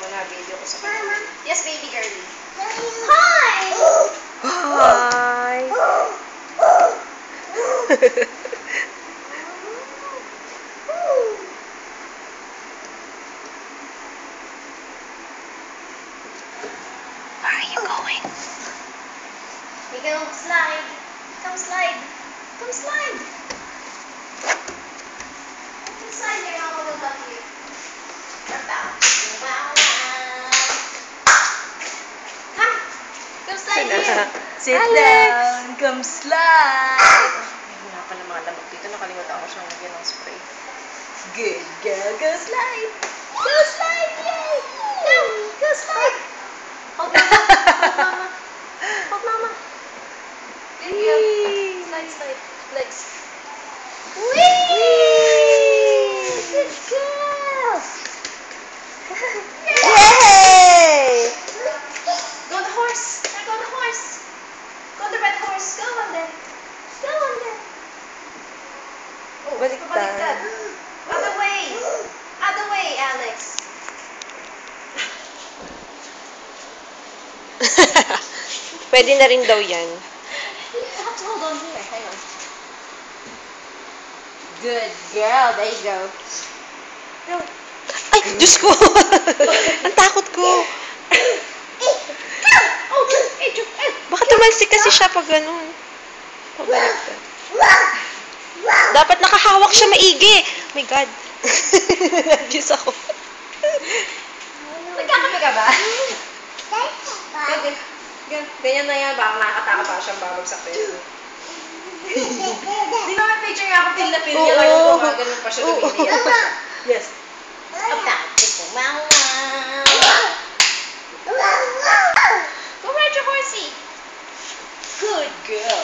mo na video ko sa kanya. Yes, baby girlie. Hi! Hi! Where are you going? We go slide. Come slide. Come slide. Come slide here. Mama will love you. Wow. Come. Come slide here. Sit down. Come slide. Ayun nga pala mga lamok dito. Nakalimutan ko siyang lagyan ng spray. Good girl. Go slide. Go slide. Yay. Go. Go slide. Hold mama. Hold mama. Hold mama. Good girl. Slide, slide. Legs. Whee! Good girl. Yay! Go on the horse. Go on the horse. Go on the red horse. Go on there. Go on there. Oh, Baliktad. baliktad. Other way. Other way, Alex. Pwede na rin daw yan. You have to hold on here. Hang on. Good girl. There you go. No. Ay, Diyos ko! Ang takot ko. Oh, Adrian. Baka tumalsik kasi siya pag ganun. Pabaliktad. Dapat nakahawak siya maigi. Oh my God. Diyos ako. Nagkakape ka ba? Ganyan na yan. Baka nakakatakot pa siyang babagsak pa yun. Di ba may picture nga ako pil na pil niya ngayon kung ganun pa siya lumidiyan pa siya. Yes. Go ride your horsey. Good girl.